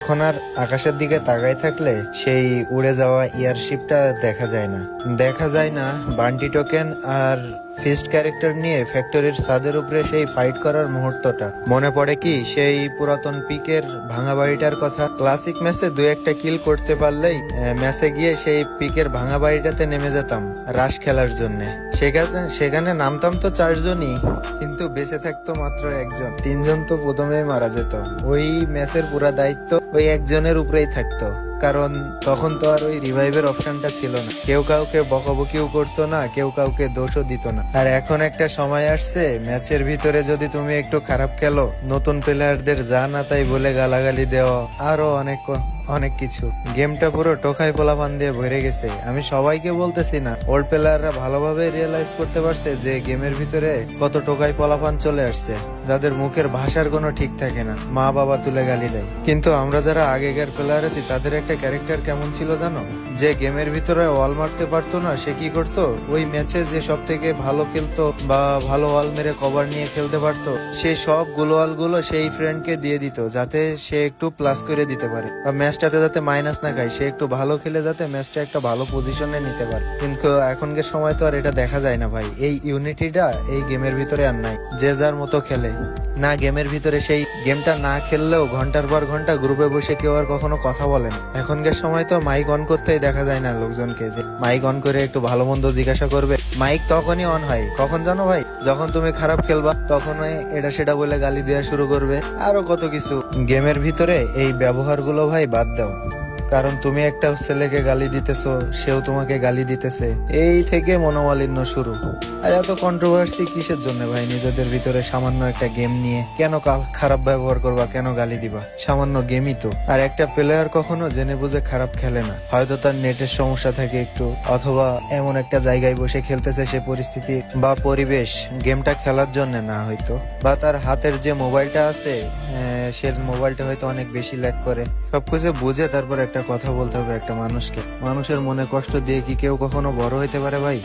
অনেকক্ষণ আর আকাশের দিকে তাকায় থাকলে সেই উড়ে যাওয়া এয়ারশিপটা দেখা যায় না বান্টি টোকেন আর ফিস্ট ক্যারেক্টার নিয়ে ফ্যাক্টরির ছাদের উপরে সেই ফাইট করার মুহূর্তটা মনে পড়ে কি সেই পুরাতন পিকের ভাঙা বাড়িটার কথা। ক্লাসিক ম্যাচে দু একটা কিল করতে পারলেই ম্যাচে গিয়ে সেই পিকের ভাঙা বাড়িটাতে নেমে যেতাম রাশ খেলার জন্য। সেখানে নামতাম তো 4 জনই, কিন্তু বেঁচে থাকতো মাত্র একজন, 3 জন তো প্রথমেই মারা যেত। ওই ম্যাচের পুরা দায়িত্ব ওই একজনের উপরেই থাকতো, কারণ তখন তো আর ওই রিভাইভের অপশনটা ছিল না। কেউ কাউকে বকাবকিও করতো না, কেউ কাউকে দোষও দিত না। আর এখন একটা সময় আসছে ম্যাচের ভিতরে যদি তুমি একটু খারাপ খেলো, নতুন প্লেয়ারদের যা না তাই বলে গালাগালি দেওয়া, আরো অনেক কিছু। গেমটা পুরো টোকাই পোলাপান দিয়ে ভরে গেছে। আমি সবাইকে বলতেছি না, ওল্ড প্লেয়াররা ভালোভাবে রিয়েলাইজ করতে পারছে যে গেমের ভিতরে কত টোকাই পোলাপান চলে আসছে, যাদের মুখের ভাষার কোনো ঠিক থাকে না, মা বাবা তুলে গালি দেয়। কিন্তু আমরা যারা আগেকার প্লেয়ার আছি তাদের একটা ক্যারেক্টার কেমন ছিল জানো? যে গেমের ভিতরে ওয়াল মারতে পারতো না, সে কি করতো, ওই ম্যাচে যে সব থেকে ভালো খেলতো বা ভালো ওয়াল মেরে কভার নিয়ে খেলতে পারতো, সেই সব গ্লোয়াল গুলো সেই ফ্রেন্ডকে দিয়ে দিত, যাতে সে একটু প্লাস করে দিতে পারে বা ম্যাচটাতে যাতে মাইনাস না খায়। সে একটু ভালো খেলে যাতে ম্যাচটা একটা ভালো পজিশনে নিতে পারে। কিন্তু এখনকার সময় তো আর এটা দেখা যায় না ভাই। এই ইউনিটিটা এই গেমের ভিতরে আর নাই, যে যার মতো খেলে না। গেমের ভিতরে সেই গেমটা না খেললেও ঘন্টার পর ঘন্টা গ্রুপে বসে কেউ আর কখনো কথা বলে না। এখনকার সময় তো মাইক অন করতেই দেখা যায় না লোকজনকে, যে মাইক অন করে একটু ভালো মন্দ জিজ্ঞাসা করবে। মাইক তখনই অন হয় কখন জানো ভাই? যখন তুমি খারাপ খেলবা, তখন এটা সেটা বলে গালি দেওয়া শুরু করবে, আরো কত কিছু। গেমের ভিতরে এই ব্যবহারগুলো ভাই বাদ দাও, কারণ তুমি একটা ছেলেকে গালি দিতেছো, সেও তোমাকে গালি দিতেছে, এই থেকে মনোমালিন্য শুরু। আর এত কন্ট্রোভার্সি কিসের জন্য ভাই? নিজেদের ভিতরে সামান্য একটা গেম নিয়ে কেন খারাপ ব্যবহার করবা, কেন গালি দিবা? সামান্য গেমই তো। আর একটা প্লেয়ার কখনো জেনে বুঝে খারাপ খেলে না। হয়তো তার নেটের সমস্যা থাকে একটু, অথবা এমন একটা জায়গায় বসে খেলতেছে সে পরিস্থিতি বা পরিবেশ গেমটা খেলার জন্য না, হয়তো বা তার হাতের যে মোবাইলটা আছে সে মোবাইলটা হয়তো অনেক বেশি ল্যাগ করে। সবকিছু বুঝে তারপর একটা কথা বলতে হবে একটা মানুষকে। মানুষের মনে কষ্ট দিয়ে কি কেউ কখনো বড় হইতে পারে ভাই?